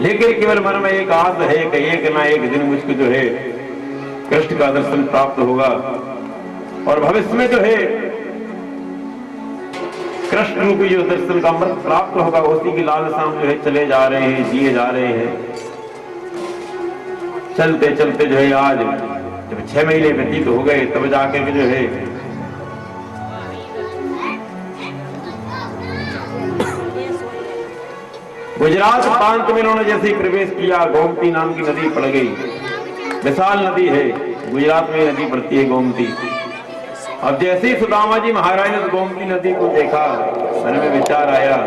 लेकिन केवल मन में एक आस है कि एक ना एक दिन मुझको जो है कृष्ण का दर्शन प्राप्त होगा और भविष्य में जो है कृष्ण रूपी जो दर्शन का अमृत प्राप्त होगा, उसी की लालसा जो है चले जा रहे हैं, जिए जा रहे हैं। चलते चलते जो है आज जब 6 महीने व्यतीत हो गए तब जाकर के जो है गुजरात प्रांत में इन्होंने जैसे ही प्रवेश किया, गोमती नाम की नदी पड़ गई। विशाल नदी है, गुजरात में नदी पड़ती है गोमती। अब जैसे ही सुदामा जी महाराज ने गोमती नदी को देखा, मन में विचार आया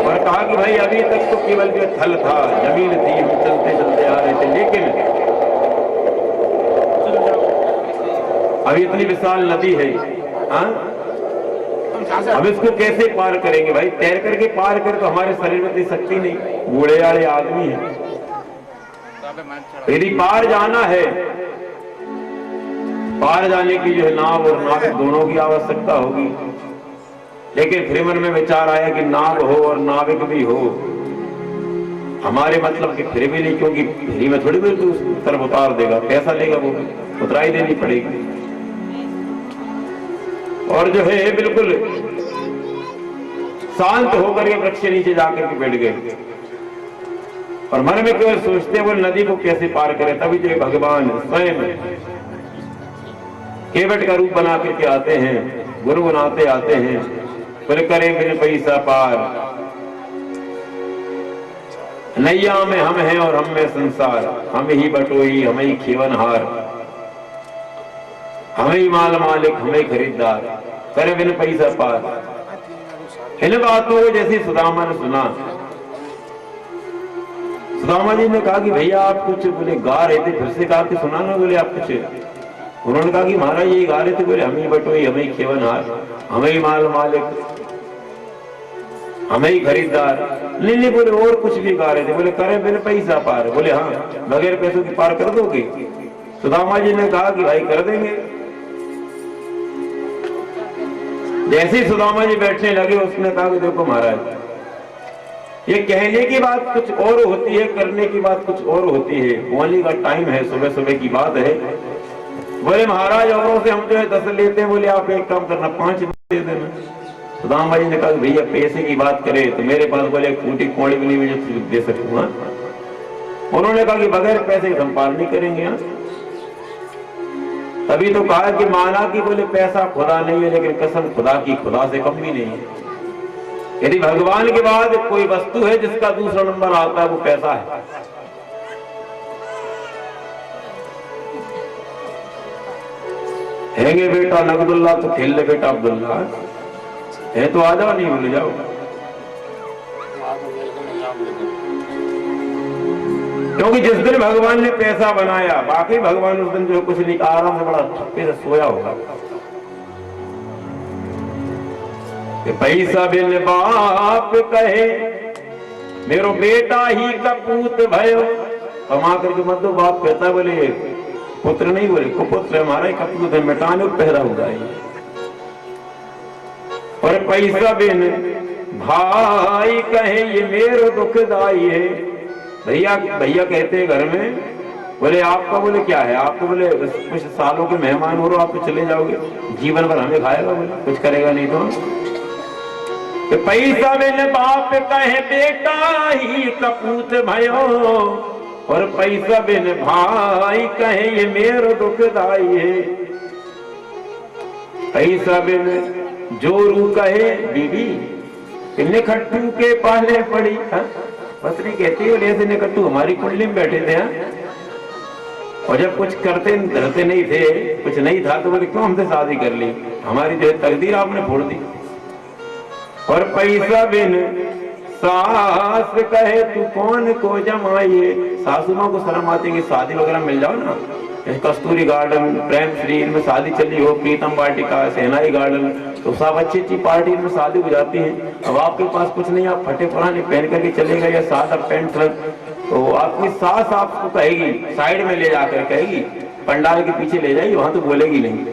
और कहा कि भाई अभी तक तो केवल जो थल था, जमीन थी, हम चलते चलते आ रहे थे, लेकिन अभी इतनी विशाल नदी है, अब इसको कैसे पार करेंगे? भाई तैर करके पार कर तो हमारे शरीर में इतनी शक्ति नहीं, बूढ़े वाले आदमी है। यदि पार जाना है, पार जाने की जो है नाव और नाविक दोनों की आवश्यकता होगी। लेकिन फिर मन में विचार आया कि नाव हो और नाविक भी हो, हमारे मतलब कि फिर भी नहीं, क्योंकि फ्री में थोड़ी देर उस तरफ उतार देगा, पैसा लेगा, वो उतराई देनी पड़ेगी। और जो है बिल्कुल शांत होकर के वृक्ष के नीचे जाकर के बैठ गए और मन में केवल सोचते वो नदी को कैसे पार करें। तभी जो भगवान स्वयं केवट का रूप बना करके आते हैं, गुनगुनाते आते हैं, बोले करें बिन पैसा पार, नैया में हम हैं और हम में संसार, हम ही बटोई, हम ही खेवनहार, हमें ही माल मालिक, हमें खरीदार, करे बिन पैसा पार। इन बातों को जैसे सुदामा ने सुना, सुदामा जी ने कहा कि भैया आप कुछ बोले गा रहे थे, फिर से कहा कि सुना ना, बोले आप कुछ। उन्होंने कहा कि महाराज ये गा रहे थे, बोले हम ही बटोई, हमें ही खेवनहार, हमें ही माल मालिक, हमें ही खरीदार। नहीं बोले और कुछ भी गा रहे थे, बोले करे बिन पैसा पार, बोले हाँ बगैर पैसों की पार कर दोगे? सुदामा जी ने कहा कि भाई कर देंगे। जैसे ही सुदामा जी बैठने लगे, उसने कहा कि देखो महाराज, ये कहने की बात कुछ और होती है, करने की बात कुछ और होती है। बोलने का टाइम है, सुबह सुबह की बात है। बोले महाराज औरों से हम जो है 10 लेते हैं, बोले आप एक काम करना 5 दे देना। सुदामा जी ने कहा भैया पैसे की बात करे तो मेरे पास बोले फूटी कौड़ी भी नहीं मुझे दे सकूंगा। उन्होंने कहा कि बगैर पैसे हम पार नहीं करेंगे। तभी तो कहा कि माना कि बोले पैसा खुदा नहीं है, लेकिन कसम खुदा की खुदा से कम भी नहीं है। यदि भगवान के बाद कोई वस्तु है जिसका दूसरा नंबर आता है, वो पैसा है। हैंगे बेटा नकदुल्ला तो खेल ले बेटा अब्दुल्ला है, तो आ जाओ, नहीं भूल जाओ। क्योंकि जिस दिन भगवान ने पैसा बनाया, बाकी भगवान उस दिन जो कुछ नहीं, आराम से बड़ा थप्पे से सोया होगा। पैसा बिन बाप कहे मेरो बेटा ही कपूत भयो, कमा करके मत दो। बाप कहता है बोले पुत्र नहीं, बोले कुपुत्र हमारा ही कपूत है, मिटाने को पहरा होगा। और पैसा बिन भाई कहे ये मेरो दुखदाई है। भैया भैया कहते हैं घर में, बोले आपका बोले क्या है, आप तो बोले कुछ सालों के मेहमान हो, आप तो चले जाओगे, जीवन भर हमें खाएगा, बोले कुछ करेगा नहीं तो पैसा बिन बाप कहे बेटा ही कपूत भयो, और पैसा बिन भाई कहे ये मेरो दुखदाई है। पैसा बिन जोरू कहे बीबी निखट्टू के पहले पड़ी। पत्नी कहती है ऐसे निकट्टू हमारी कुंडली में बैठे थे। और जब कुछ करते धरते नहीं थे, कुछ नहीं था, तो बोले क्यों हमसे शादी कर ली, हमारी जो तकदीर आपने फोड़ दी। और पैसा बिन सास कहे तू कौन को जमाइए। सासू माँ को शर्म आती है कि शादी वगैरह मिल जाओ ना, कस्तूरी गार्डन, प्रेम श्री में शादी चली हो, प्रीतम वाटिका, सेनाई गार्डन, तो सब अच्छी अच्छी पार्टी में शादी हो जाती है। अब आपके पास कुछ नहीं, आप फटे पुराने पहन करके चलेगा या सादा पैंट शर्ट, तो आपकी सास आपको कहेगी, साइड में ले जाकर कहेगी, पंडाल के पीछे ले जाइए, वहां तो बोलेगी नहीं।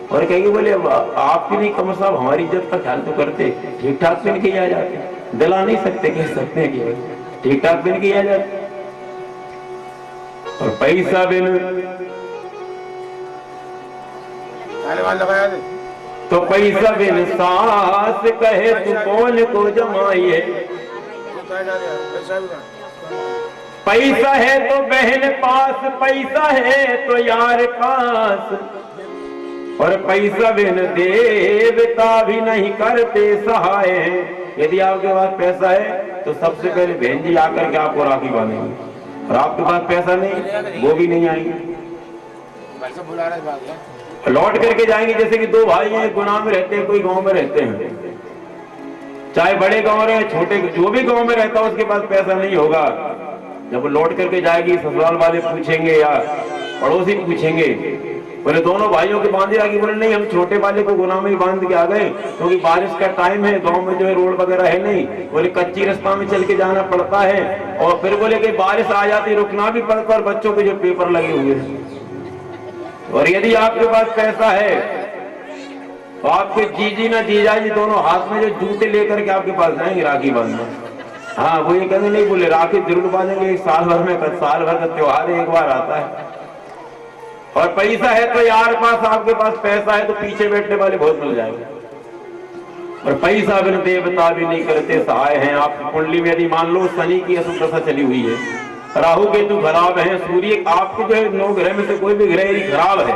और कहेगी बोले आपकी नहीं कमर साहब, हमारी इज्जत का ख्याल तो करते, ठीक ठाक पहन के आ जाते, दिला नहीं सकते, कह सकते हैं कि ठीक ठाक बिन किया जाता। और पैसा बिन तो पैसा बिन सास कहे तू कौन को जमाइए। पैसा है तो बहन पास, पैसा है तो यार पास, और पैसा बिन देवता भी नहीं करते सहाय। यदि आपके पास पैसा है तो सबसे पहले बहन जी आकर के आपको राखी बांधेंगे, और आपके पास पैसा नहीं वो भी नहीं आएंगे, लौट करके जाएंगे। जैसे कि दो भाई हैं, गुना में रहते हैं, कोई गांव में रहते हैं, चाहे बड़े गांव रहे छोटे, जो भी गांव में रहता है उसके पास पैसा नहीं होगा। जब वो लौट करके जाएगी ससुराल वाले पूछेंगे या पड़ोसी पूछेंगे, बोले दोनों भाइयों के बांधे राखी, बोले नहीं हम छोटे वाले को गुना में ही बांध के आ गए क्योंकि बारिश का टाइम है, गांव में जो है रोड वगैरह है नहीं, बोले कच्ची रास्ता में चल के जाना पड़ता है, और फिर बोले कि बारिश आ जाती रुकना भी पड़ता है, बच्चों के जो पेपर लगे हुए हैं। और यदि आपके पास पैसा है तो आपके जीजी ना जीजा जी दोनों हाथ में जो जूते लेकर के आपके पास जाएंगे राखी बांधने। हाँ वो ये कहने नहीं, बोले राखी जरूर बांधेंगे, एक साल भर में, साल भर का त्योहार एक बार आता है। और पैसा है तो यार पास, आपके पास पैसा है तो पीछे बैठने वाले बहुत मिल जाएंगे। और पैसा बिन देवता भी नहीं करते सहाय हैं। आपकी कुंडली में यदि मान लो शनि की अशुभ दशा चली हुई है, राहु केतु खराब है, सूर्य आपके जो है 9 ग्रह में से कोई भी ग्रह यदि खराब है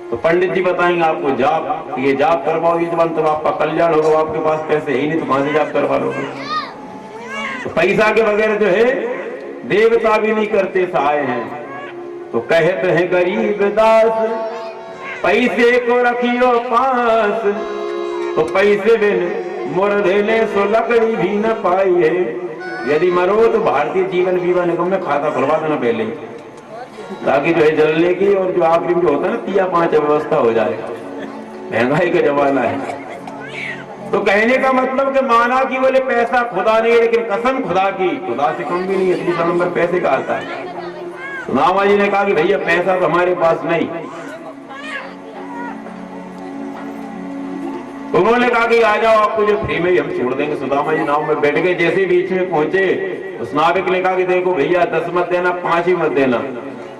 तो पंडित जी बताएंगे आपको जाप, ये जाप करवाओगे जब तो आपका कल्याण होगा। आपके पास पैसे ही नहीं तो कहां से जाप करवा लोगे। तो पैसा के बगैर जो है देवता भी नहीं करते सहाय हैं। तो कहते हैं गरीब दास पैसे को रखियो पास, तो पैसे बिन मुर्दे सो लकड़ी भी न पाई है। यदि मरो तो भारतीय जीवन बीमा निगम में खाता खुलवा देना पहले, ताकि जो है जलने की और जो आखिरी में जो होता है ना 3-5 व्यवस्था हो जाए। महंगाई का जमाना है। तो कहने का मतलब कि माना कि बोले पैसा खुदा नहीं है, लेकिन कसम खुदा की, खुदा से कम भी नहीं है, 3 नंबर पैसे का आता है। सुदामा जी ने कहा कि भैया पैसा तो हमारे पास नहीं। उन्होंने कहा कि आ जाओ आपको जो फ्री में ही हम छोड़ देंगे। सुदामा जी नाव में बैठ गए, जैसे बीच में पहुंचे उस नाविक ने कहा कि देखो भैया 10 मत देना, 5 ही मत देना,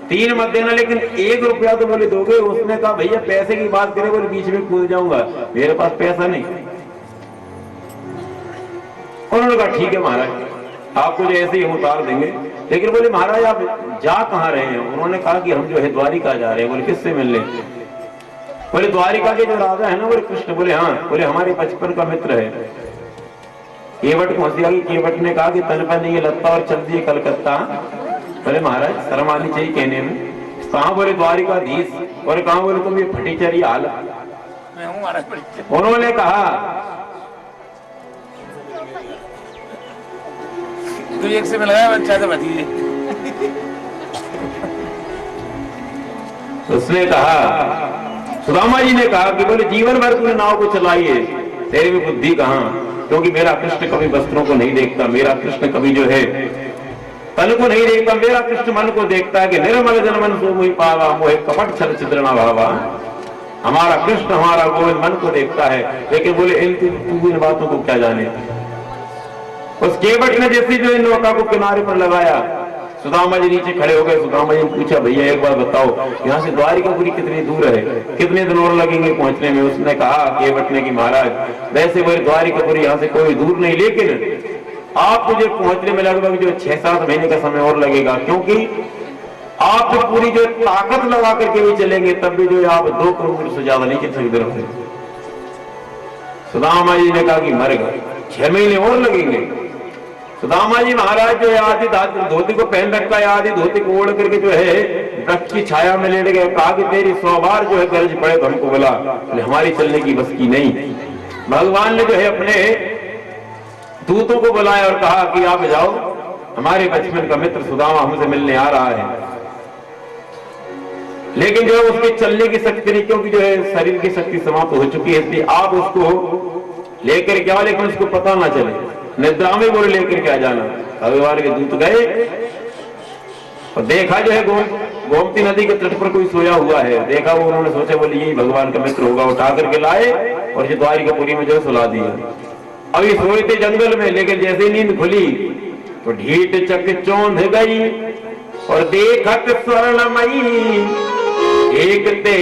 3 मत देना, लेकिन 1 रुपया तो बोले दोगे। उसने कहा भैया पैसे की बात करे, बोले बीच में कूद जाऊंगा, मेरे पास पैसा नहीं। उन्होंने कहा ठीक है महाराज आपको जो ऐसे ही हम उतार देंगे, लेकिन बोले महाराज आप जा कहाँ रहे हैं। उन्होंने कहा कि हम जो है द्वारिका जा रहे हैं। बोले किससे मिलने। बोले द्वारिका के जो राजा है ना बोले कृष्ण। बोले हाँ। बोले हमारे बचपन का मित्र है। केवट पहुंच गया कि केवट ने कहा कि तन पर नहीं लत्ता और चल दिए कलकत्ता। बोले महाराज शर्म आनी चाहिए कहने में। कहा बोले द्वारिकाधीश। और कहा बोले तुम ये फटीचरी हालत। उन्होंने कहा तो एक से मिलाया अच्छा से भतीजे। उसने कहा, सुदामा जी ने कहा कि बोले जीवन भर तूने नाव को चलाई है, तेरे में बुद्धि कहाँ। क्योंकि मेरा कृष्ण कभी वस्त्रों को नहीं देखता, मेरा कृष्ण कभी जो है तन को नहीं देखता, मेरा कृष्ण मन को देखता है कि निर्मल जन मन सो मोहि पावा, मोहे कपट छल छिद्रमा भावा। हमारा कृष्ण हमारा गोविंद मन को देखता है। लेकिन बोले इन बातों को क्या जाने। उस केवट ने जैसे जो नौका को किनारे पर लगाया, सुदामा जी नीचे खड़े हो गए। सुदामा जी ने पूछा भैया एक बार बताओ यहाँ से द्वारिकापुरी कितनी दूर है, कितने दिन और लगेंगे पहुंचने में। उसने कहा केवट ने कि महाराज वैसे वो द्वारिकापुरी यहाँ से कोई दूर नहीं, लेकिन आप मुझे पहुंचने में लगभग जो 6-7 महीने का समय और लगेगा, क्योंकि आप जो पूरी जो ताकत लगा करके भी चलेंगे तब भी जो आप 2 किलोमीटर से ज्यादा नहीं चल सकते। सुदामा जी ने कहा कि मर गए, 6 महीने और लगेंगे। सुदामा जी महाराज जो है आधी धोती को पहन रखा है, आधी धोती को ओढ़ करके जो है वृक्ष की छाया में लेट गए। कहा कि तेरी 100 बार जो है गरज पड़े तो हमको बोला, हमारी चलने की बस की नहीं। भगवान ने जो है अपने दूतों को बुलाया और कहा कि आप जाओ, हमारे बचपन का मित्र सुदामा हमसे मिलने आ रहा है। लेकिन जो है उसके चलने की शक्ति नहीं, क्योंकि जो है शरीर की शक्ति समाप्त हो चुकी है, इसलिए आप उसको लेकर के आओ, लेकिन उसको पता ना चले। निद्रा में बोले लेकर के आ जाना। भगवान के दूत गए और देखा जो है गोमती नदी के तट पर कोई सोया हुआ है। देखा वो, उन्होंने सोचा बोले यही भगवान का मित्र होगा। उठा करके लाए और जो द्वारिकापुरी में जो सुला दिया। अभी सोए थे जंगल में, लेकिन जैसे नींद खुली तो ढीठ चक चौंध गई और देखत स्वर्णमयी एक ते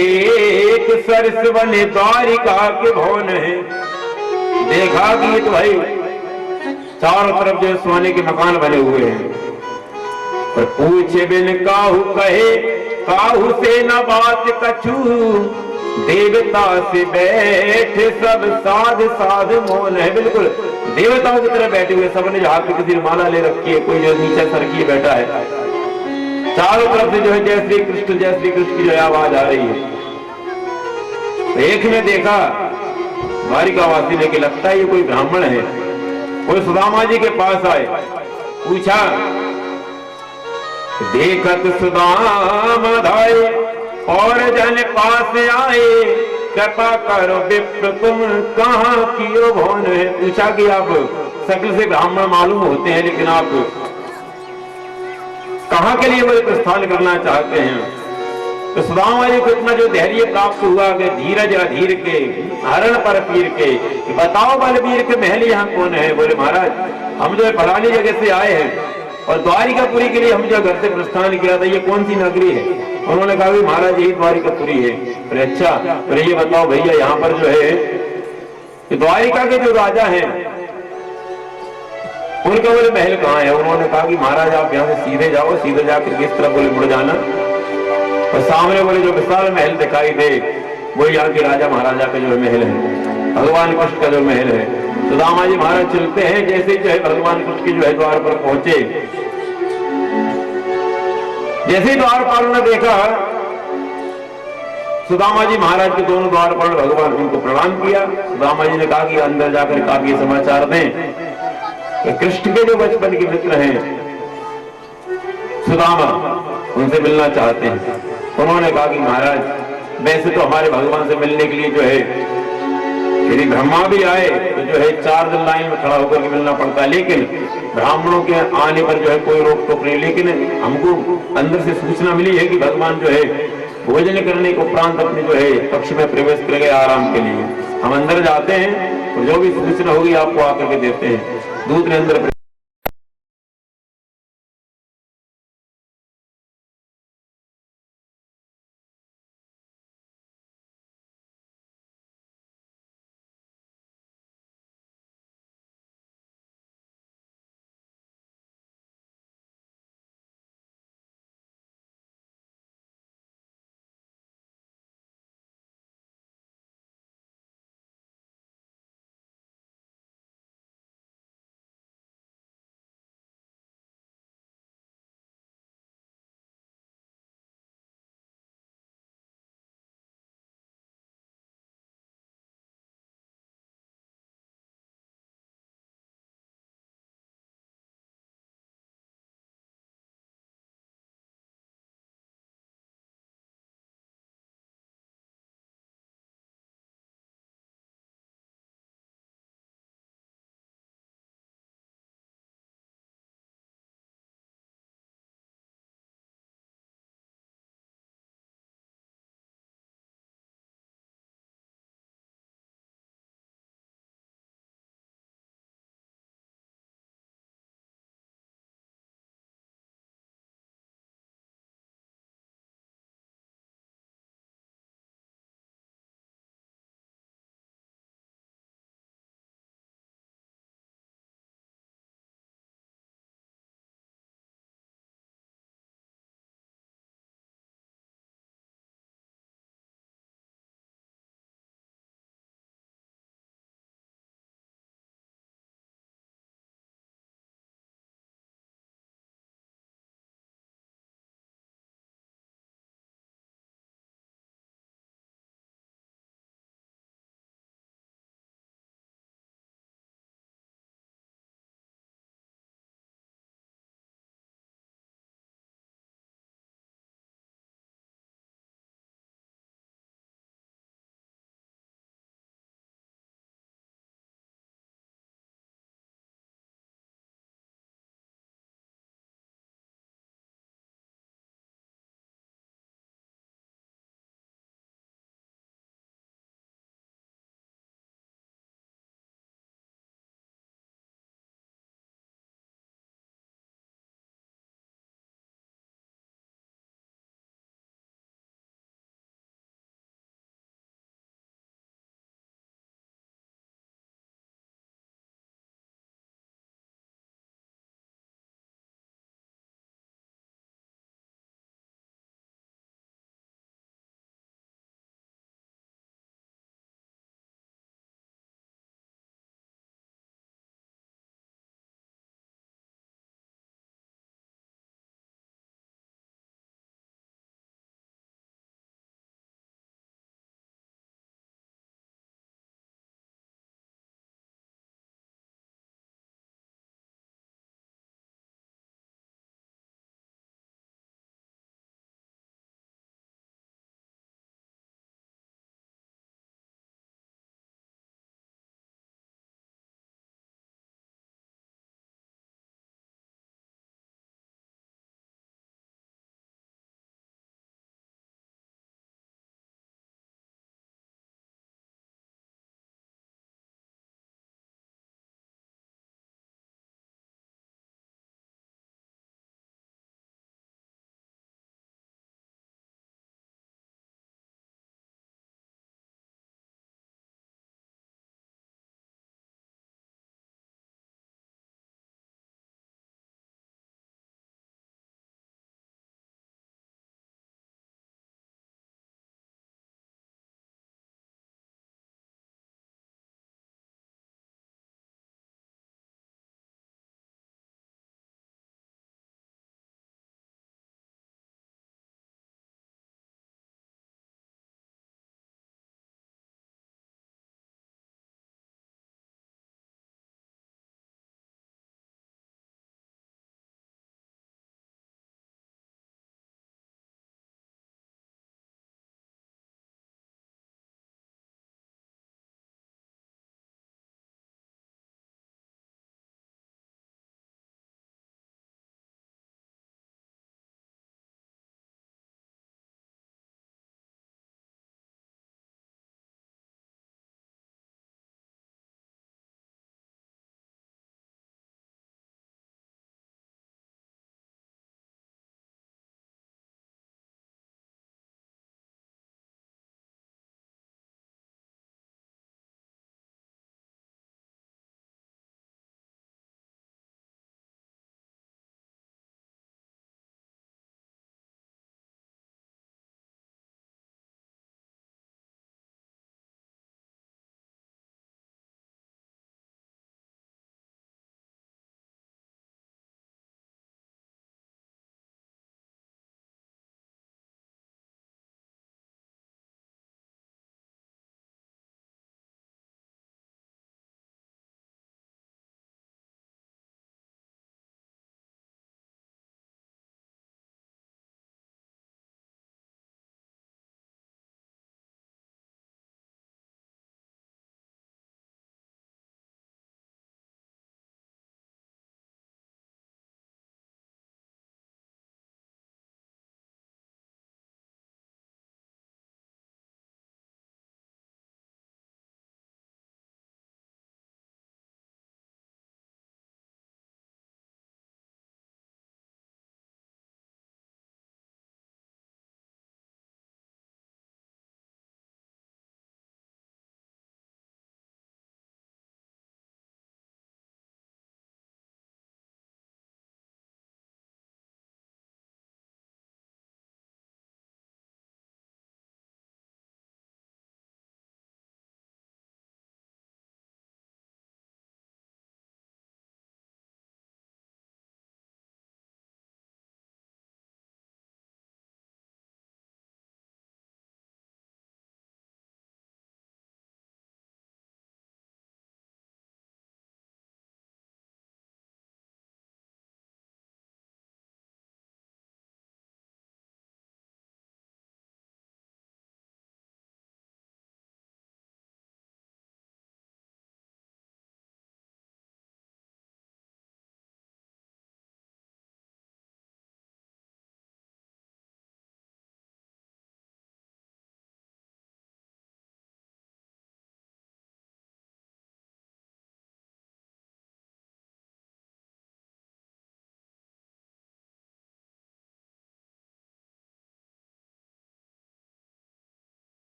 एक सरस बने द्वारिका के भवन है। देखा कि ये तो भाई चारों तरफ जो सोने के मकान बने हुए हैं। पर पूछे बिन काहू कहे, काहू से न बात कछू, देवता से बैठे सब साध साध मौन है। बिल्कुल देवताओं की तरह बैठे हुए, सबने हाथ में किसी ने माला ले रखी है, कोई जो नीचे सर किए बैठा है। चारों तरफ से जो है जय श्री कृष्ण जय श्री कृष्ण की जो आवाज आ रही है। तो एक ने देखा द्वारिकावासी ने कि लगता है ये कोई ब्राह्मण है। कोई सुदामा जी के पास आए, पूछा, देखत सुदामा धाये और जन पास आए, कृपा करो विप्र तुम कहाँ कियो भवन है। पूछा कि आप शक्ल से ब्राह्मण मालूम होते हैं, लेकिन आप कहाँ के लिए मुझे प्रस्थान करना चाहते हैं। तो सुदामा जी को इतना जो धैर्य प्राप्त हुआ कि धीरज अधीर के हरण पर पीर के, बताओ बलबीर के महल यहाँ कौन है। बोले महाराज हम जो है फलानी जगह से आए हैं और द्वारिकापुरी के लिए हम जो घर से प्रस्थान किया था, ये कौन सी नगरी है। उन्होंने कहा महाराज यही द्वारिकापुरी है। फिर अच्छा, फिर ये बताओ भैया यहाँ पर जो है द्वारिका के जो राजा हैं उनका बोले महल कहाँ है। उन्होंने कहा कि महाराज आप यहाँ से सीधे जाओ, सीधे जाकर किस तरफ बोले मुड़ जाना, और सामने बोले जो विशाल महल दिखाई दे वो यहाँ के राजा महाराजा का जो महल है, भगवान कृष्ण का जो महल है। सुदामा जी महाराज चलते हैं, जैसे ही जो है भगवान कृष्ण के जो है द्वार पर पहुंचे, जैसे ही द्वारपाल ने देखा सुदामा जी महाराज के दोनों द्वारपाल भगवान उनको प्रणाम किया। सुदामा जी ने कहा कि अंदर जाकर कहा ये समाचार दें कि कृष्ण के जो बचपन के मित्र हैं सुदामा, उनसे मिलना चाहते हैं। उन्होंने कहा कि महाराज वैसे तो हमारे भगवान से मिलने के लिए जो है यदि ब्रह्मा भी आए तो जो है 4 दिन लाइन में खड़ा होकर के मिलना पड़ता है, लेकिन ब्राह्मणों के आने पर जो है कोई रोक टोक नहीं। लेकिन हमको अंदर से सूचना मिली है कि भगवान जो है भोजन करने के उपरांत अपने जो है कक्ष में प्रवेश कर गए आराम के लिए। हम अंदर जाते हैं और जो भी सूचना होगी आपको आकर के देते हैं। दूत ने अंदर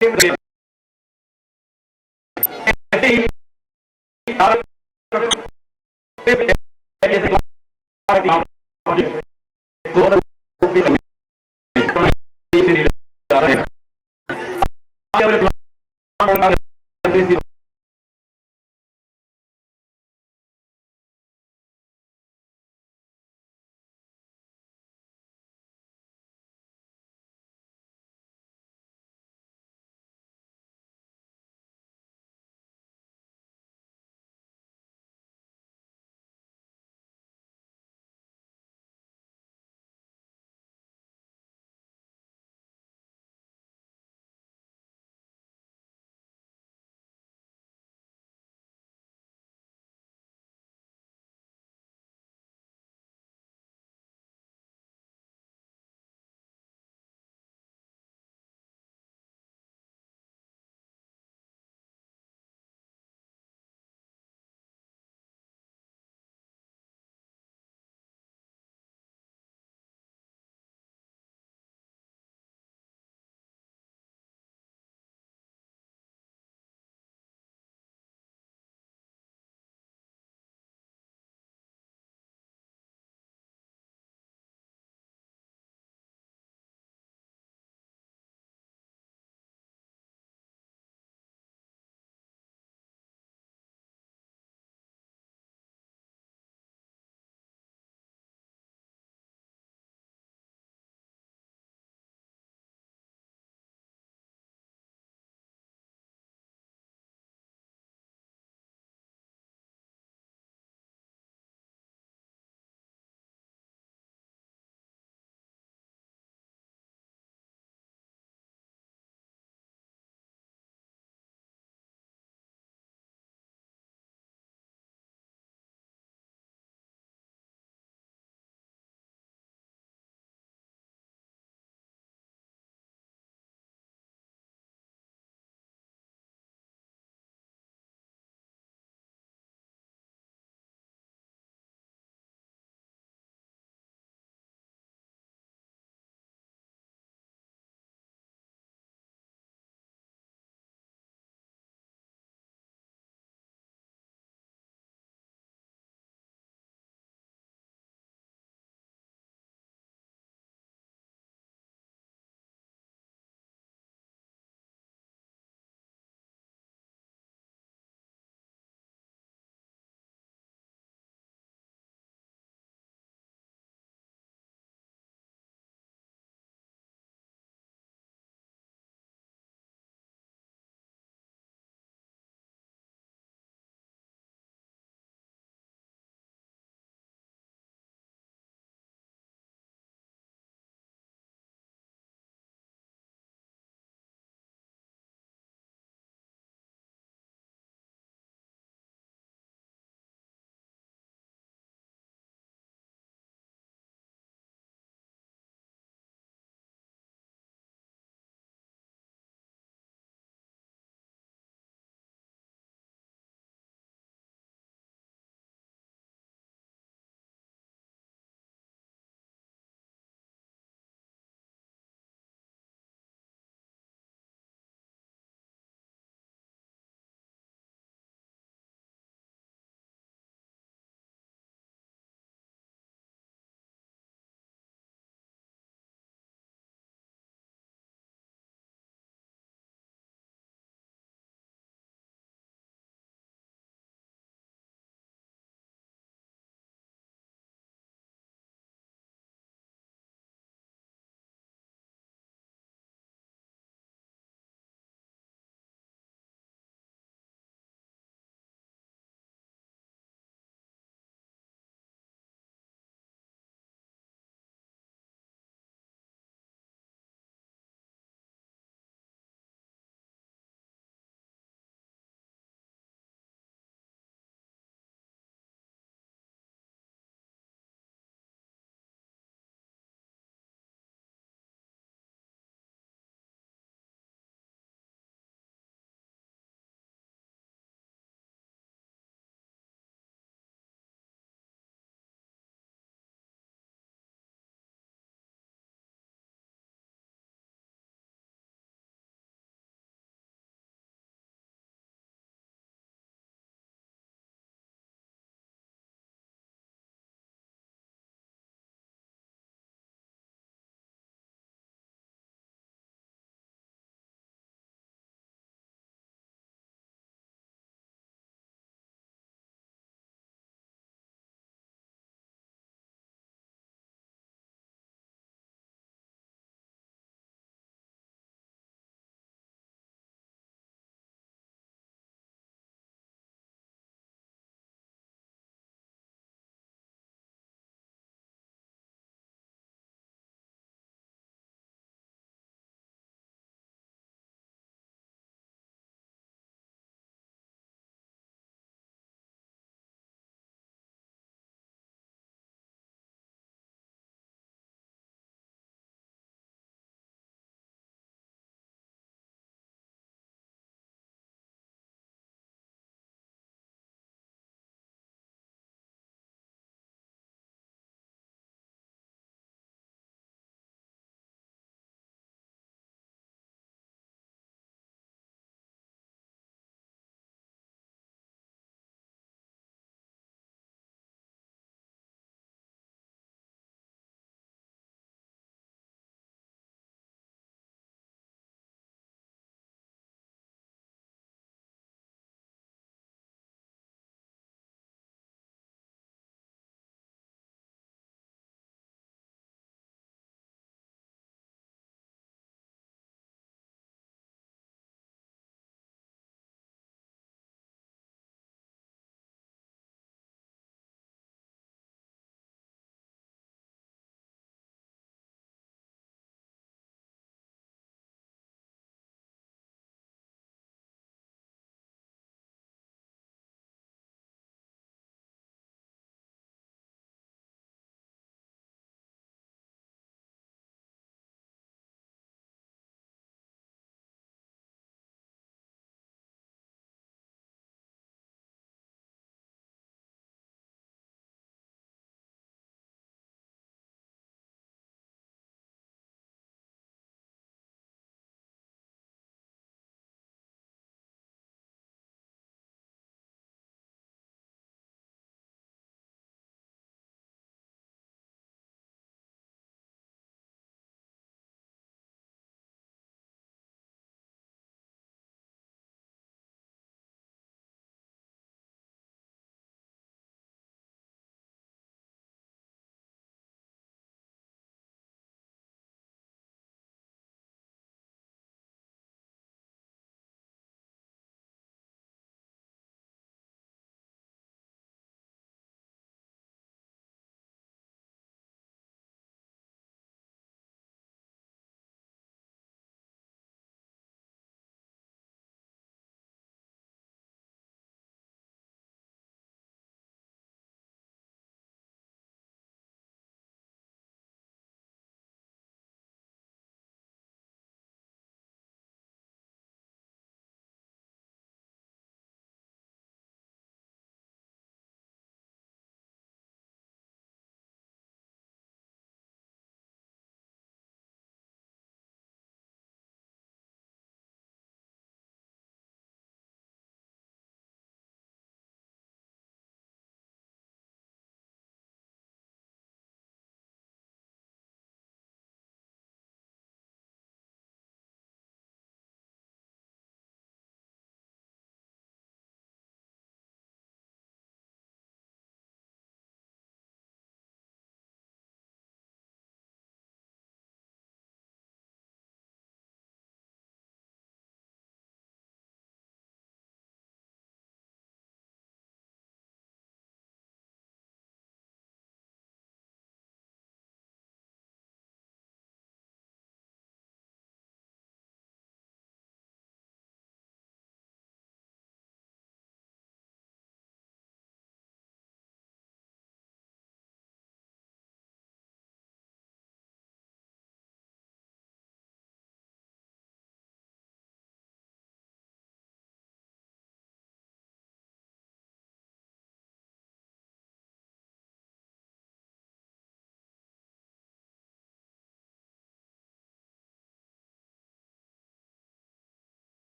तो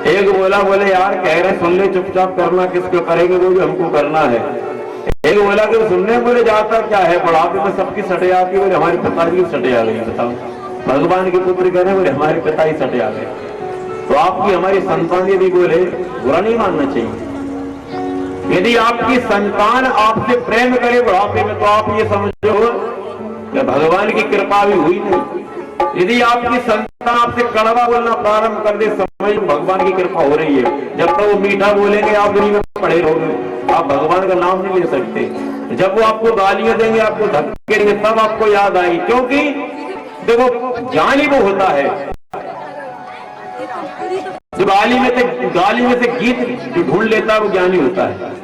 एक बोले यार कह रहे सुन ले चुपचाप करना किसको करेंगे वो जो हमको करना है। एक बोला कि सुनने बोले जाता क्या है बुढ़ापे में सबकी सटे आती बोले हमारे पिताजी की सटे आ गई। बताओ भगवान के पुत्र कह रहे बोले हमारे पिता ही सटे आ गए। तो आपकी हमारी संतान यदि बोले बुरा नहीं मानना चाहिए। यदि आपकी संतान आपसे प्रेम करे बुढ़ापे में तो आप ये समझो कि भगवान की कृपा भी हुई नहीं। यदि आपकी संतान आपसे कड़वा बोलना प्रारंभ कर दे समझ भगवान की कृपा हो रही है। जब तक वो मीठा बोलेंगे आप दुनिया में पड़े रहोगे, आप भगवान का नाम नहीं ले सकते। जब वो आपको गालियां देंगे आपको धक्के देंगे तब आपको याद आएगी, क्योंकि देखो ज्ञान ही वो होता है जो गाली में से गीत जो ढूंढ लेता है वो ज्ञानी होता है।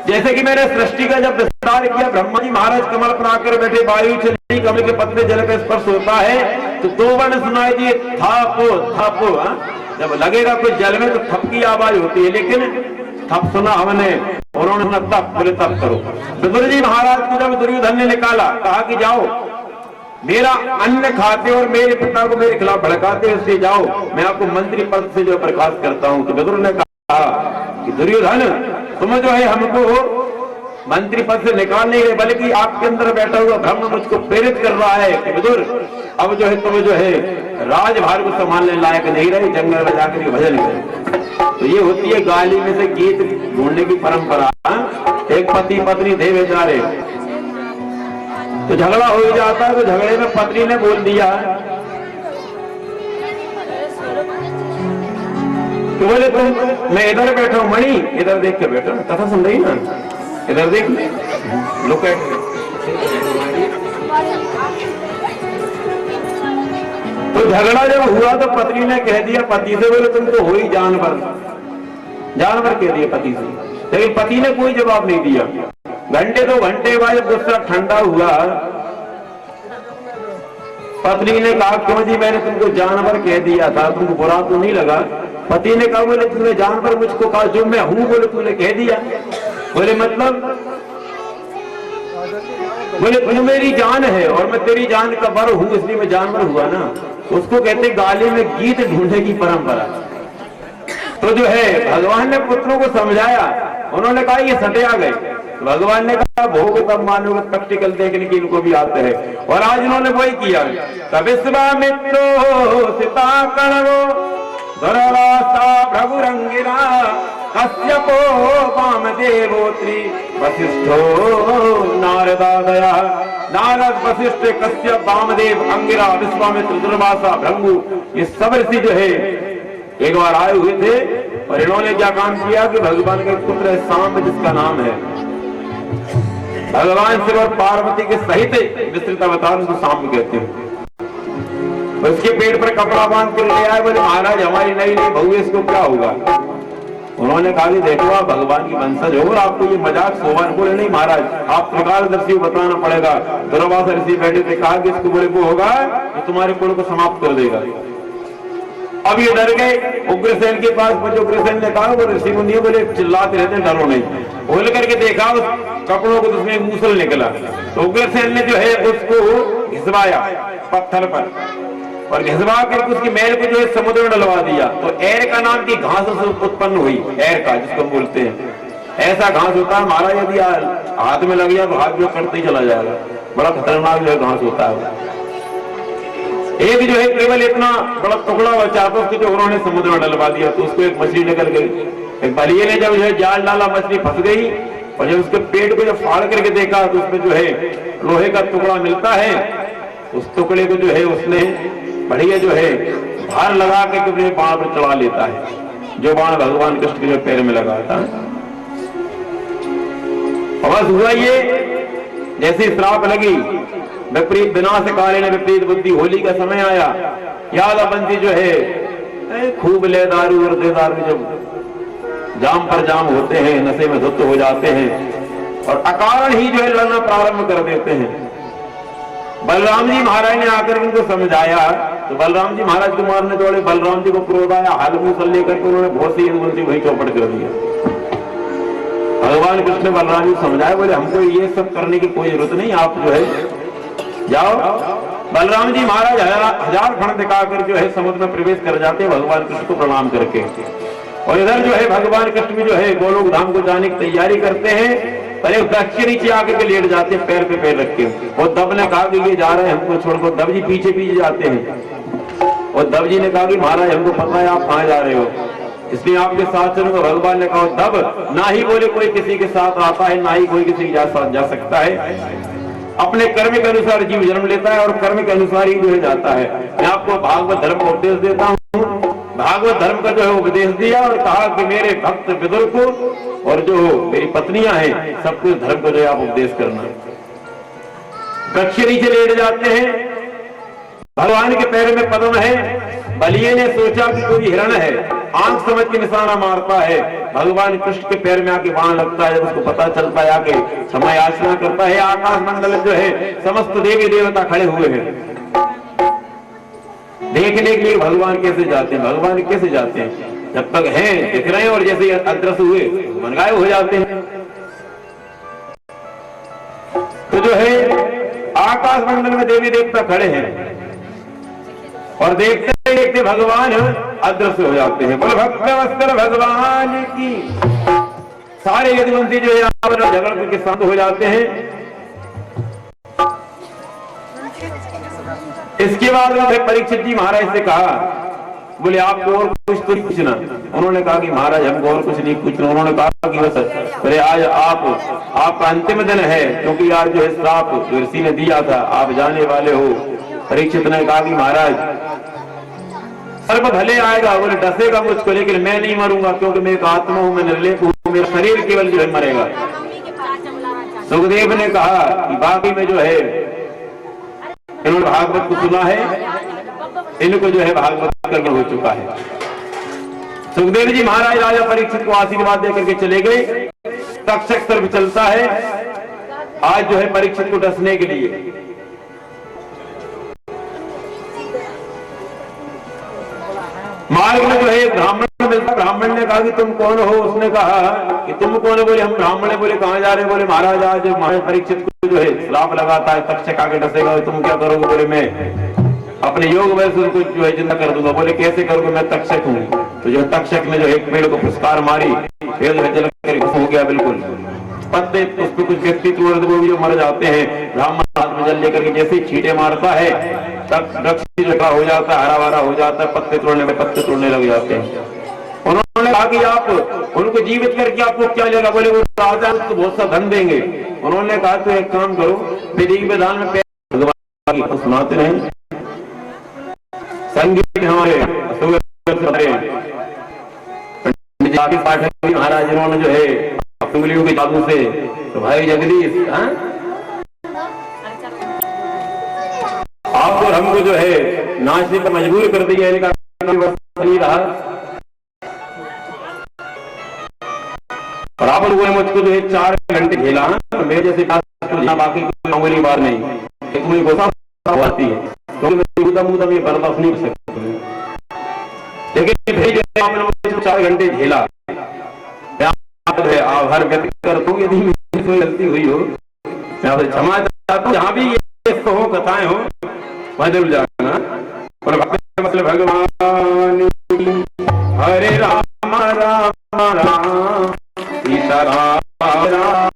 जैसे कि मैंने सृष्टि का जब विस्तार किया ब्रह्मा जी महाराज कमल पर आकर बैठे, वायु चली, कमल के पत्ते जल का स्पर्श होता है तो दो वर्ण सुनाई दिए थापो थापो। जब लगेगा कोई जल में तो थप की आवाज होती है, लेकिन थप सुना हमने, उन्होंने सुना तप, बोले तप करो। विदुर जी महाराज को जब दुर्योधन ने निकाला, कहा कि जाओ मेरा अन्न खाते और मेरे पिता को मेरे खिलाफ भड़काते, इसलिए जाओ मैं आपको मंत्री पद से जो बर्खास्त करता हूं। तो विदुर ने कहा कि दुर्योधन तुम जो है हमको मंत्री पद से निकाल नहीं रहे, बल्कि आपके अंदर बैठा हुआ ब्रह्म मुझको प्रेरित कर रहा है कि विदुर अब जो है तुम जो है राजभार को संभालने लायक नहीं रहे, जंगल में जाकर भजन करें। तो ये होती है गाली में से गीत ढूंढने की परंपरा। एक पति पत्नी थे बेचारे, तो झगड़ा हो जाता है, तो झगड़े में पत्नी ने बोल दिया तो बोले तुम मैं इधर बैठा हूं, मणि इधर देख के बैठा, कथा सुन रही ना, इधर देख लुक एट। तो झगड़ा जब हुआ तो पत्नी ने कह दिया पति से, बोले तुम तो हो ही जानवर, जानवर कह दिया पति से। लेकिन पति ने कोई जवाब नहीं दिया। घंटे 2 घंटे बाद जब गुस्सा ठंडा हुआ, पत्नी ने कहा क्यों जी मैंने तुमको जानवर कह दिया था, तुमको बुरा तो नहीं लगा? पति ने कहा बोले तुमने जानवर मुझको कहा, जो मैं हूं बोले तूने कह दिया। बोले मतलब? बोले तू मेरी जान है और मैं तेरी जान का बर हूं, इसलिए मैं जानवर हुआ ना। उसको कहते गाली में गीत ढूंढने की परंपरा। तो जो है भगवान ने पुत्रों को समझाया, उन्होंने कहा ये सटे आ गए। भगवान ने कहा भोग तब मानोगे, प्रैक्टिकल देखने की इनको भी आते हैं। और आज उन्होंने वही किया। तब विश्वामित्रो सीता कणवो दुर्वासा भृगुरंगिरा कश्यपो वामदेवोत्री वशिष्ठो नारदादया। नारद वशिष्ठ कश्यप वामदेव अंगिरा विश्वामित्र दुर्वासा भृगु ये सब ऋषि जो है एक बार आए हुए थे और इन्होंने क्या काम किया कि भगवान के पुत्र है सांब जिसका नाम है, भगवान शिव और पार्वती के सहित विस्तृत अवतार उसको सांब कहते हैं। उसके पेट पर कपड़ा बांध कर ले आए, बोले महाराज हमारी नई नई बहू है, इसको क्या होगा? उन्होंने कहा कि देखो आप भगवान की वंशज हो, आपको ये मजाक शोभा। बोले नहीं महाराज आप त्रिकालदर्शी को बताना पड़ेगा। दुर्वासा ऋषि बैठे थे, कहा कि इसको बोले वो होगा तो तुम्हारे कुल को समाप्त कर देगा। अब ये डर गए उग्रसेन के पास पहुंचे। उग्रसेन ने कहा वो ऋषि मुनि बोले चिल्लाते रहते डरो नहीं। खोल करके देखा उस कपड़ों को, तो उसमें मूसल निकला। तो उग्रसेन ने जो है उसको घिसवाया पत्थर पर और घिसवा करके उसकी मैल को जो है समुद्र में डलवा दिया। तो एर का नाम की घास उत्पन्न हुई, एर का जिसको हम बोलते हैं। ऐसा घास होता है महाराज, यदि हाथ में लग गया तो हाथ में कटते ही चला जाएगा। बड़ा खतरनाक जो है घास होता है। एक जो है केवल इतना बड़ा टुकड़ा बचा था, उसको जो उन्होंने समुद्र में डलवा दिया तो उसको एक मछली निकल गई। एक बलिए ने जब जो है जाल डाला, मछली फंस गई और जब उसके पेट को जब फाड़ करके देखा तो उसमें जो है लोहे का टुकड़ा मिलता है। उस टुकड़े को जो है उसने बढ़िया जो है भार लगा के अपने बाण पर चढ़ा लेता है, जो बाण भगवान कृष्ण के जो पैर में लगा था। बस हुआ ये, जैसे श्राप लगी विपरीत विनाश काले ने विपरीत बुद्धि, होली का समय आया, यादवंती जो है खूब ले दारू और दे दारू, जब जाम पर जाम होते हैं, नशे में धुत हो जाते हैं और अकारण ही जो है लड़ना प्रारंभ कर देते हैं। बलराम जी महाराज ने आकर उनको समझाया तो बलराम जी महाराज को मारने दौड़े। बलराम जी को क्रोध आया, हाल लेकर के उन्होंने बहुत सी वही चौपट कर दिया। भगवान कृष्ण बलराम जी समझाए, बोले हमको ये सब करने की कोई जरूरत नहीं, आप जो है जाओ बलराम जी महाराज हजार फण दिखाकर जो है समुद्र में प्रवेश कर जाते हैं भगवान कृष्ण को प्रणाम करके। और इधर जो है भगवान कृष्ण भी जो है गोलोक धाम को जाने की तैयारी करते हैं। पहले वृक्ष के नीचे आकर के लेट जाते हैं, पैर पे पैर रख के। और दब ने कहा कि ये जा रहे हैं हमको छोड़कर। दब जी पीछे पीछे जाते हैं। और दब जी ने कहा कि महाराज हमको पता है आप कहाँ जा रहे हो, इसलिए आपके साथ चलूंगा। भगवान ने कहा दब ना ही बोले कोई किसी के साथ आता है, ना ही कोई किसी के साथ जा सकता है। अपने कर्म के अनुसार जीव जन्म लेता है और कर्म के अनुसार ही जो है जाता है। मैं आपको भागवत धर्म का उपदेश देता हूँ। भागवत धर्म का जो है उपदेश दिया और कहा कि मेरे भक्त विदुर को और जो मेरी पत्नियां हैं सबको धर्म को जो है आप उपदेश करना। वृक्ष नीचे लेट जाते हैं। भगवान के पैर में पद्म है। बलिए ने सोचा कि कोई हिरण है, आंख समझ के निशाना मारता है। भगवान कृष्ण के पैर में आके वहां लगता है। जब उसको पता चलता है आके क्षमा याचना करता है। आकाश मंडल जो है समस्त देवी देवता खड़े हुए हैं देखने के लिए भगवान कैसे जाते हैं। भगवान कैसे जाते हैं, जब तक हैं दिख रहे हैं और जैसे अदृश्य हुए मन गायब हो जाते हैं। तो जो है आकाश मंडल में देवी देवता खड़े हैं और देखते देखते भगवान अदृश्य हो जाते हैं। बोले भक्तवत्सल भगवान की। सारे यदुवंशी जो है झगड़ के शांत हो जाते हैं। इसके बाद परीक्षित जी महाराज से कहा, बोले आपको और कुछ तो पूछना। उन्होंने कहा कि महाराज हमको और कुछ नहीं पूछना। उन्होंने कहा कि बस बोले आज आपका अंतिम दिन है, क्योंकि आज जो है श्राप ऋषि ने दिया था, आप जाने वाले हो। परीक्षित ने कहा कि महाराज सर्प भले आएगा, बोले डसेगा मुझको, लेकिन मैं नहीं मरूंगा, क्योंकि मैं एक आत्मा हूं, मैं निर्लेप हूं, मेरा शरीर केवल जो है मरेगा। सुखदेव ने कहा कि बाकी में जो है इन्होंने भागवत को सुना है, इनको जो है भागवत करके हो चुका है। सुखदेव जी महाराज राजा परीक्षित को आशीर्वाद देकर के चले गए। तक्षक सर्प चलता है आज जो है परीक्षित को डसने के लिए। मार्ग में जो है एक ब्राह्मण मिलता। ब्राह्मण ने कहा कि तुम कौन हो। उसने कहा कि तुम कौन हो। बोले हम ब्राह्मण है। बोले कहाँ जा रहे हैं। बोले महाराज आज महाराज परीक्षित को जो है श्राप लगाता है, तक्षक आके डसेगा, तुम क्या करोगे। बोले मैं अपने योग बल से उनको जो है जिंदा कर दूंगा। बोले कैसे करोगे, मैं तक्षक हूँ। तो जो तक्षक ने जो एक पेड़ को पुरस्कार मारी, पेड़ जल कर हो गया बिल्कुल पत्ते, उस पर कुछ व्यक्ति जो मर जाते हैं। ब्राह्मण हाथ में जल लेकर के जैसे छींटे मारता है तब वृक्ष लगा हो जाता है, हरा भरा हो जाता है, पत्ते तोड़ने लग जाते हैं। उन्होंने कहा कि आप उनको जीवित करके आपको क्या लेगा। बोले वो राजा उसको बहुत सा धन देंगे। उन्होंने कहा तो एक काम करो, विधि विधान में भगवान की सुनाते रहे। संगीत हमारे पाठक महाराज इन्होंने जो है उंगलियों के जादू से, तो भाई जगदीश आपको हमको जो है नाचने पर मजबूर कर दिया। इनका नहीं रहा और आप लोगों ने मुझको जो है 4 घंटे झेला। मेरे जैसे बाकी मामूली बात नहीं, मुझे गुस्सा आती है क्योंकि मैं ये बर्दाश्त नहीं कर सकता। लेकिन आपने मुझे 4 घंटे झेला। हर व्यक्ति करता हूँ, यदि कोई गलती हुई हो मैं आपसे क्षमा चाहता हूँ। जहाँ भी ये हो कथाएं हो वह जरूर जाना। और मतलब भगवान हरे राम राम राम सीता राम राम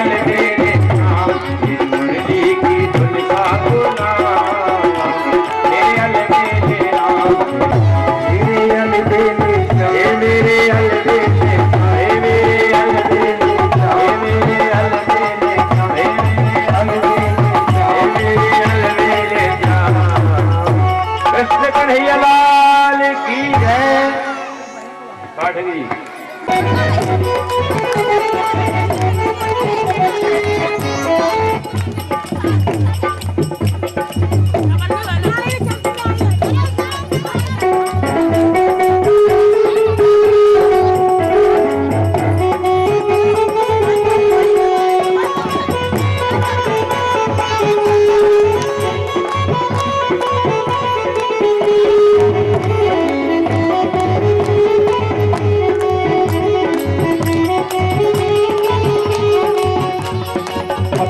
मेरे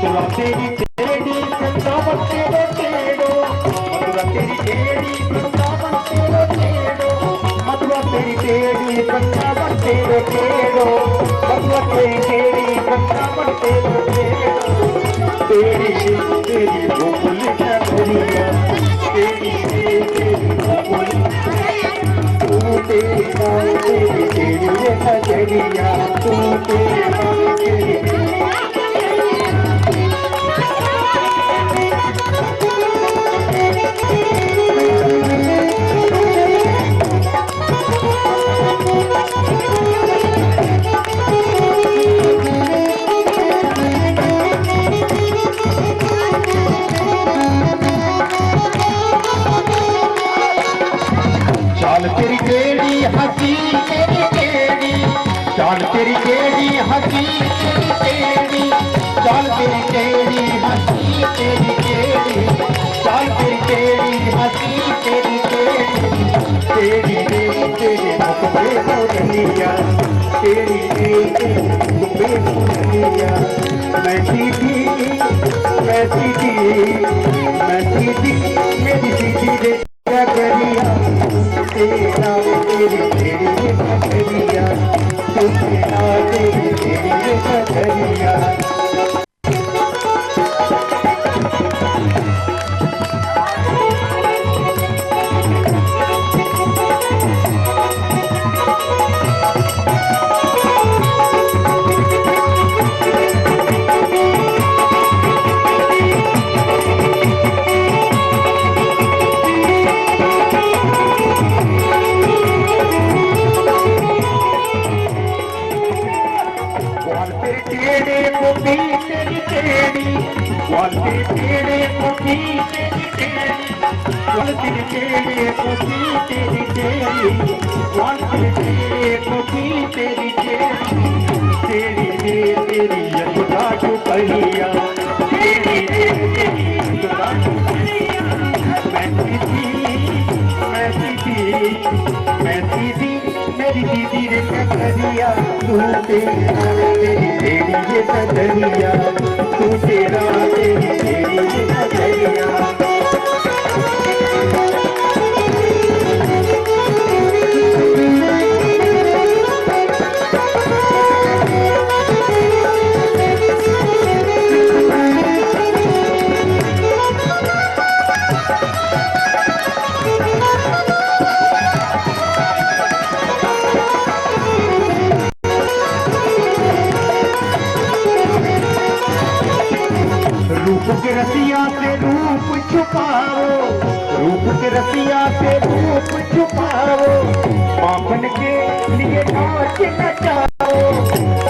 मथुरा तेरी टेढ़ी वृंदावन तेरो टेढ़ो, मथुरा तेरी टेढ़ी वृंदावन तेरो टेढ़ो, मथुरा तेरी टेढ़ी वृंदावन तेरो टेढ़ो, मथुरा तेरी टेढ़ी वृंदावन तेरो टेढ़ो। तेरी तेरी गोकुल नगरिया, तेरी तेरी गोकुल तू तेरी नाम तेरी तेरी नगरिया, तू तेरी नाम तेरी चाल तेरी टेढ़ी हंसी तेरी टेढ़ी, चाल तेरी टेढ़ी हंसी तेरी टेढ़ी, चाल तेरी टेढ़ी हंसी तेरी टेढ़ी, चाल तेरी टेढ़ी हंसी तेरी टेढ़ी, तेरी तेरी तेरे मुख पे मोरनिया, तेरी तेरी मुख पे मोरनिया। मैं सीधी मेरी सीधी रे नगरिया, तेरा तेरी तेरी नगरिया, तेरा तेरी तेरी नगरिया। मेरी दीदी रे करिया, तू तेरा तेरी तेरी ये नगरिया, तू तेरा तेरी तेरी ये नगरिया। रूप के रसिया से रूप छुपाओ, रूप के रसिया से रूप छुपाओ, मापन के लिए नाच नचाओ,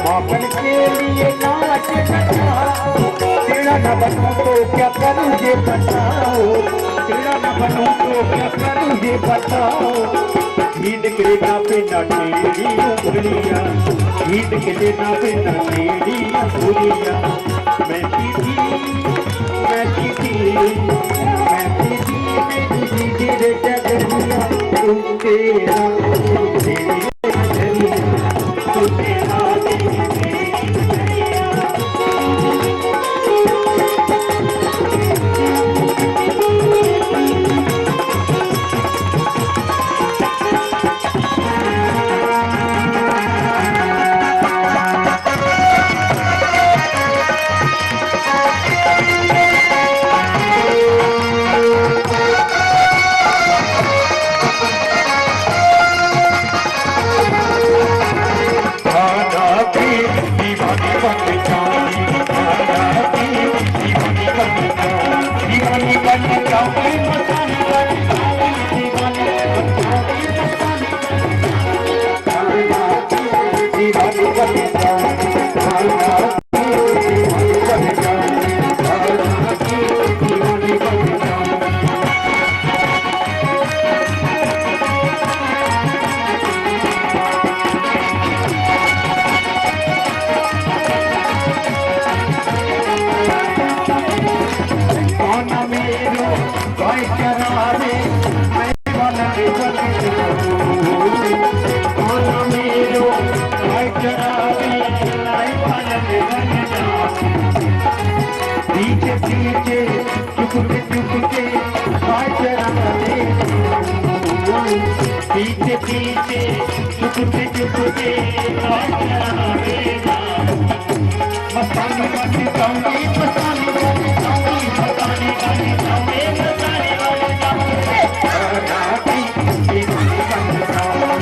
मापन के लिए नाच नचाओ। तेरा न बनूं तो क्या करूं ये बताओ, तेरा न बनूं तो क्या करूं ये बताओ। हीद के नापे न तेरी उंगलियां, हीद के नापे न तेरी उंगलियां। मैं सीधी मेरी दीदी रे नगरिया, तू तेरा तेरी नगरिया, तू तेरा तेरी नगरिया। पीछे पीछे चुपके चुपके हाय चराने पीछे पीछे चुपके चुपके हाय चराने मस्तानी वाली जाऊंगी मस्तानी वाली जाऊंगी मस्तानी वाली जाऊंगी मस्तानी वाली जाऊंगी राती दीवानी बन जाऊं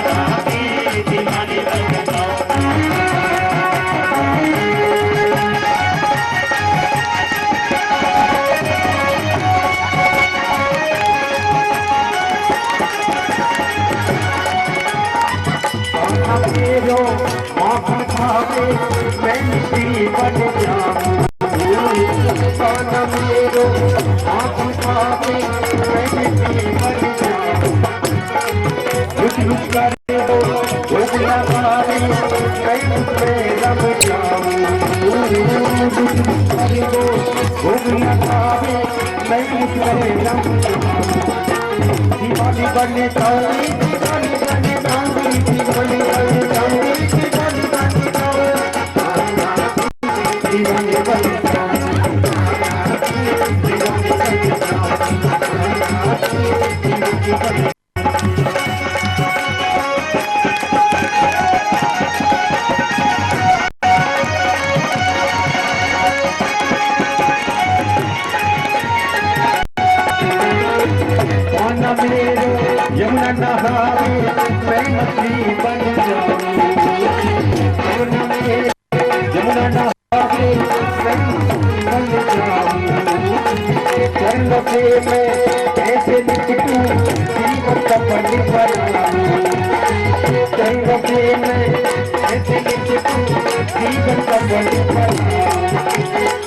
राती दीवानी बन जाऊं मेरो माखन खावे मैं मिट्टी बन जाऊं सोना मेरो माखन खावे मैं मिट्टी बन जाऊं रुक रुक कर दो गोलियां मारे मैं उसमें रम जाऊं रुक रुक कर दो गोलियां खावे मैं उसमें रम जाऊं दीवानी बनने जाऊंगी दीवानी बनने जाऊंगी दीवानी बनने जाऊंगी दीवानी बनने जाऊंगी दीवानी बनने जाऊंगी दीवानी बनने जाऊंगी मेरो यमुना नहावे मैं मछली बन जाऊं यमुना नहावे मैं मछली बन जाऊं चरण से मैं ऐसे निपटूं जीवन का पल्ली पर चरण से मैं ऐसे निपटूं जीवन का पल्ली पर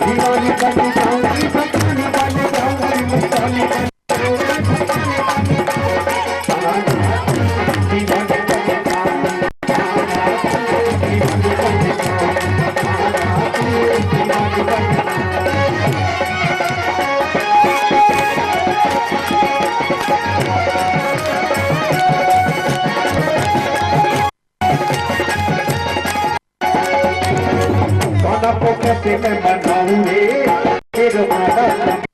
दीवानी बन जाऊंगी मस्तानी बन जाऊंगी मस्तानी बन कैसे मैं बनाऊंगे फिर